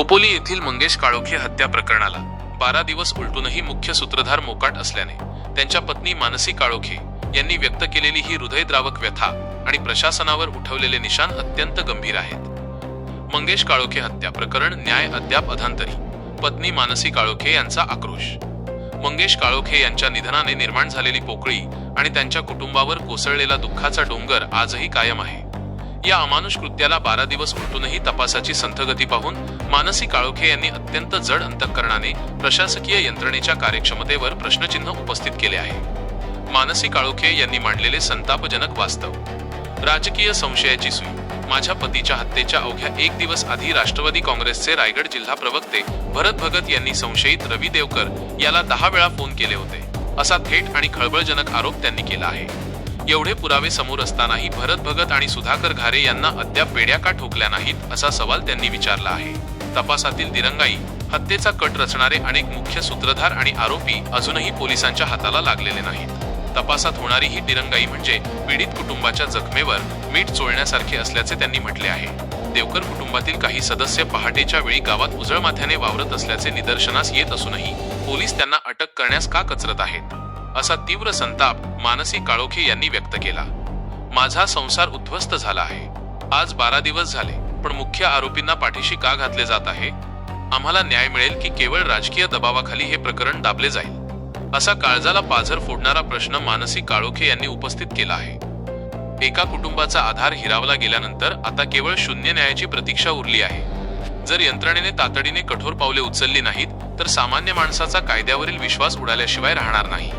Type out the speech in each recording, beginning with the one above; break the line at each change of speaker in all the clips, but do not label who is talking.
खोपोली येथील मंगेश काळोखे हत्या प्रकरणाला 12 दिवस उलटूनही मुख्य सूत्रधार मोकाट असल्याने त्यांच्या पत्नी मानसी काळोखे यांनी व्यक्त केलेली ही हृदयद्रावक व्यथा आणि प्रशासनावर उठवलेले निशाण अत्यंत गंभीर आहेत. मंगेश काळोखे हत्या प्रकरण न्याय अद्याप अधांतरी, पत्नी मानसी काळोखे यांचा आक्रोश. मंगेश काळोखे यांच्या निधनाने निर्माण झालेली पोकळी आणि त्यांच्या कुटुंबावर कोसळलेला दुःखाचा डोंगर आजही कायम आहे. या अमानुष कृत्याला 12 दिवस उलटूनही तपासाची संथगती पाहून मानसी काळोखे यांनी अत्यंत जड अंतःकरणाने प्रशासकीय यंत्रणेच्या कार्यक्षमतेवर प्रश्नचिन्ह उपस्थित केले आहे. मानसी काळोखे यांनी मांडलेले संतापजनक वास्तव. राजकीय संशयाची सुई. माझ्या पतीच्या हत्येच्या अवघ्या 1 दिवस आधी राष्ट्रवादी काँग्रेसचे रायगड जिल्हा प्रवक्ते भरत भगत यांनी संशयित रवी देवकर याला 10 वेळा फोन केले होते, असा थेट आणि खळबळजनक आरोप त्यांनी केला आहे. एवढे पुरावे समोर असतानाही भरत भगत आणि सुधाकर घारे यांना अद्याप बेड्या का ठोकल्या नाहीत, असा सवाल त्यांनी विचारला आहे. तपासातील दिरंगाई, हत्येचा कट रचणारे अनेक मुख्य सूत्रधार आणि आरोपी अजूनही पोलिसांच्या हाताला लागलेले नाहीत. तपासात होणारी ही दिरंगाई म्हणजे पीडित कुटुंबाच्या जखमेवर मीठ चोळण्यासारखे असल्याचे त्यांनी म्हटले आहे. देवकर कुटुंबातील काही सदस्य पहाटेच्या वेळी गावात उजळ माथ्याने वावरत असल्याचे निदर्शनास येत असूनही पोलीस त्यांना अटक करण्यास का कचरत आहेत, असा तीव्र संताप मानसी काळोखे यांनी व्यक्त केला. माझा संसार उद्ध्वस्त झाला आहे. आज 12 दिवस झाले, पण मुख्य आरोपींना पाठीशी का घातले जात आहे? आम्हाला न्याय मिळेल की केवळ राजकीय दबावाखाली हे प्रकरण दाबले जाईल, असा काळजाला पाझर फोडणारा प्रश्न मानसी काळोखे यांनी उपस्थित केला आहे. एका कुटुंबाचा आधार हिरावला गेल्यानंतर आता केवळ शून्य न्यायाची प्रतीक्षा उरली आहे. जर यंत्रणेने तातडीने कठोर पावले उचलली नाहीत तर सामान्य माणसाचा कायद्यावरील विश्वास उडाल्याशिवाय राहणार नाही.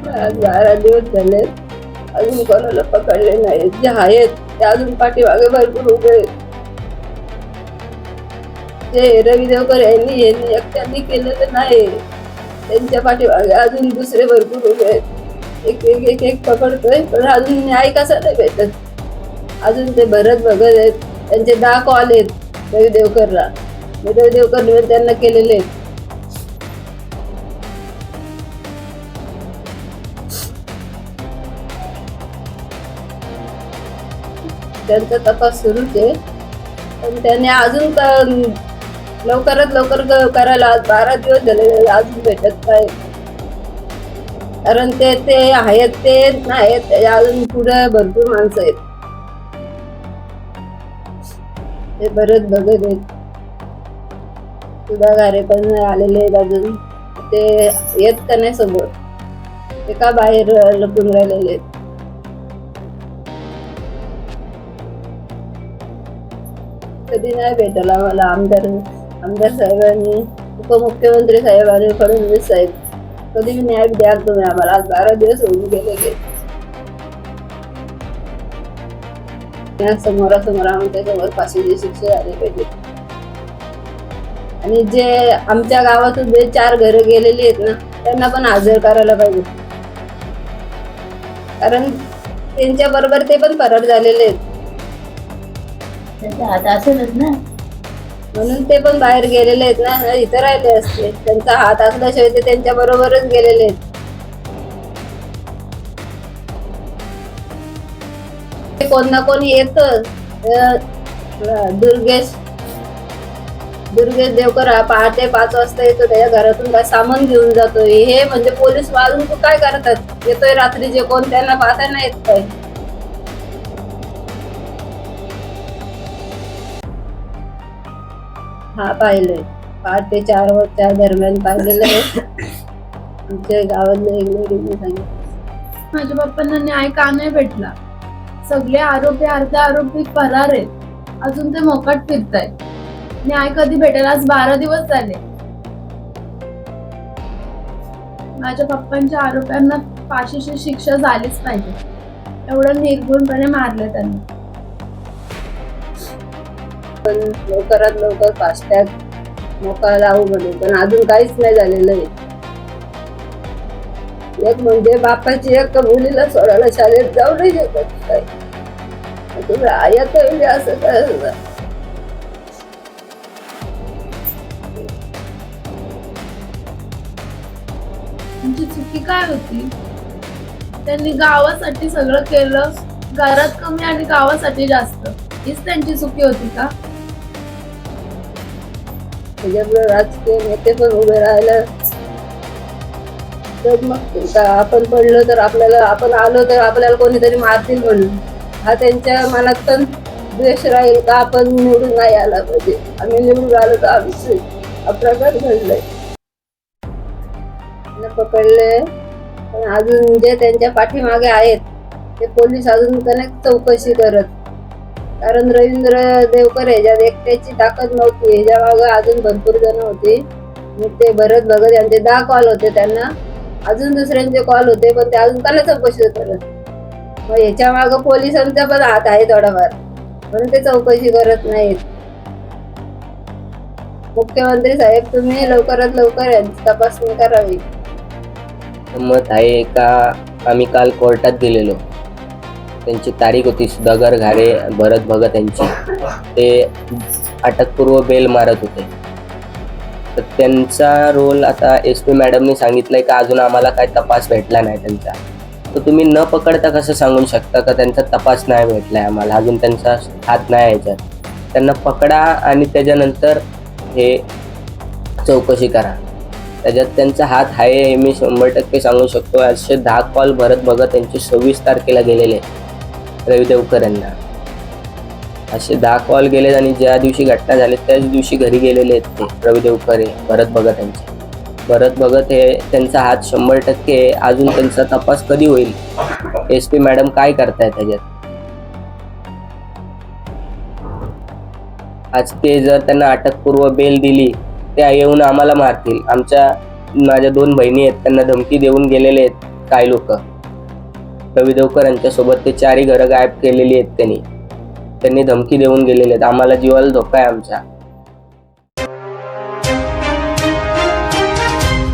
12 दिवस झाले, अजून कोणाला पकडले नाही. जे आहेत ते अजून पाठीमागे भरपूर उभे आहेत. जे रवी देवकर यांनी एकट्याने केलेलं नाही, त्यांच्या पाठीमागे अजून दुसरे भरपूर उभे आहेत. एक पकडतोय, पण अजून न्याय कसा नाही भेटत. अजून ते भरत भगत आहेत, त्यांचे 10 कॉल आहेत रवी देवकरला. रवी देवकरने त्यांना केलेले आहेत. त्यांचा तपास सुरूच आहे, पण त्यांनी अजून लवकरात लवकर करायला. आज 12 दिवस झाले, अजून भेटत नाही. कारण ते आहेत, ते नाहीत, अजून पुढे भरपूर माणसं आहेत. ते भरत भगत आहेत, सुधा घारे पण आलेले आहेत. अजून ते येत का नाही समोर, ते का बाहेर लपून राहिलेले आहेत. कधी नाही भेटला आम्हाला आमदार साहेबांनी, उपमुख्यमंत्री साहेबांनी, फडणवीस साहेब, कधी न्याय द्या तुम्ही आम्हाला. आज 12 दिवस होऊन गेले. समोरासमोर आमच्या समोर फाशीची शिक्षा झाली पाहिजे. आणि जे आमच्या गावातून जे 4 घरं गेलेली आहेत ना, त्यांना पण हजर करायला पाहिजे. कारण त्यांच्या बरोबर ते पण फरार झालेले आहेत.
त्यांचा हात असेलच ना,
म्हणून ते पण बाहेर गेलेले आहेत ना. इथं राहिले असते, त्यांचा हात असल्याशिवाय ते त्यांच्या बरोबरच गेलेले आहेत. कोण ना कोणी येत. दुर्गेश देवकर हा पहाटे 5 वाजता येतो, त्याच्या घरातून काय सामान घेऊन जातोय. हे म्हणजे पोलीस वाजून काय करतात? येतोय रात्रीचे, कोण त्यांना पाहता नाही येत काय? हा पाहिलंय, पहाटे 4 दरम्यान पाहिलेलं आहे. आमच्या गावातलं एक लेडीने सांगितलं.
माझ्या बाप्पांना न्याय का नाही भेटला? सगळे आरोपी, अर्धे आरोपी फरार आहेत, अजून ते मोकाट फिरतायत. न्याय कधी भेटेल? आज 12 दिवस झाले. माझ्या पप्पांच्या आरोप्यांना फाशीची शिक्षा झालीच पाहिजे. एवढं निर्गुणपणे मारलं त्यांनी.
पण लवकरात लवकर फास्टॅग मोका लावू म्हणे, पण अजून काहीच नाही झालेलं आहे. एक म्हणजे बापाची एक मुलीला सोडायला शाळेत जाऊ नाही शकत काय? तुम्ही आयात असं काय?
त्यांची चुकी काय होती? त्यांनी गावासाठी सगळं केलं, घरात कमी आणि गावासाठी जास्त. हीच त्यांची चुकी होती का?
त्याच्यामुळे राजकीय नेते पण उभे राहिलं तर मग आपण पडलो तर आपण आलो तर आपल्याला कोणीतरी मारतील म्हणून हा त्यांच्या मनात पण द्वेष राहील का आपण निवडून नाही आला पाहिजे. आम्ही निवडून आलो तर आमचे हा प्रकार घडलाय. पकडले पण अजून जे त्यांच्या पाठीमागे आहेत ते पोलीस अजून कनेक्ट चौकशी करत. कारण रवींद्र देवकर ह्याच्यात एकट्याची ताकद नव्हती, ह्याच्या मागे अजून भरपूर जण होती. मग ते भरत भगत यांचे 10 कॉल होते त्यांना, अजून दुसऱ्यांचे कॉल होते पण ते अजून त्याला चौकशी करत. मग ह्याच्या मागे पोलिसांचा पण हात आहे थोडाफार, म्हणून ते चौकशी करत नाहीत. मुख्यमंत्री साहेब तुम्ही लवकरात लवकर यांची तपासणी करावी.
मत आहे का आम्ही काल कोर्टात गेलेलो, त्यांची तारीख होती सुधाकर घारे भरत भगत यांची, ते अटकपूर्व बेल मारत होते. तर त्यांचा रोल आता SP मॅडमने सांगितलंय का अजून आम्हाला काय तपास भेटला नाही त्यांचा. तर तुम्ही न पकडता कसं सांगू शकता का त्यांचा तपास नाही भेटलाय आम्हाला, अजून त्यांचा हात नाही याच्यात. त्यांना पकडा आणि त्याच्यानंतर हे चौकशी करा, त्याच्यात त्यांचा हात आहे हे मी 100% सांगू शकतो. असे 10 कॉल भरत भगत यांचे 26 तारखेला गेलेले रवी देवकर यांना. असे 10 कॉल गेलेत आणि ज्या दिवशी घटना झाली त्याच दिवशी घरी गेलेले आहेत ते रवी देवकर हे भरत भगत यांचे. भरत भगत हे त्यांचा हात 100% आहे. अजून त्यांचा तपास कधी होईल, SP मॅडम काय करताय त्याच्यात. आज ते जर त्यांना अटकपूर्व बेल दिली त्या येऊन आम्हाला मारतील. माझ्या 2 बहिणी आहेत, त्यांना धमकी देऊन गेलेले आहेत काही लोक. रवी देवकर यांच्यासोबत ते 4ही घरं गायब केलेली आहेत त्यांनी धमकी देऊन गेलेले आहेत. आम्हाला जीवाला धोका आहे आमच्या.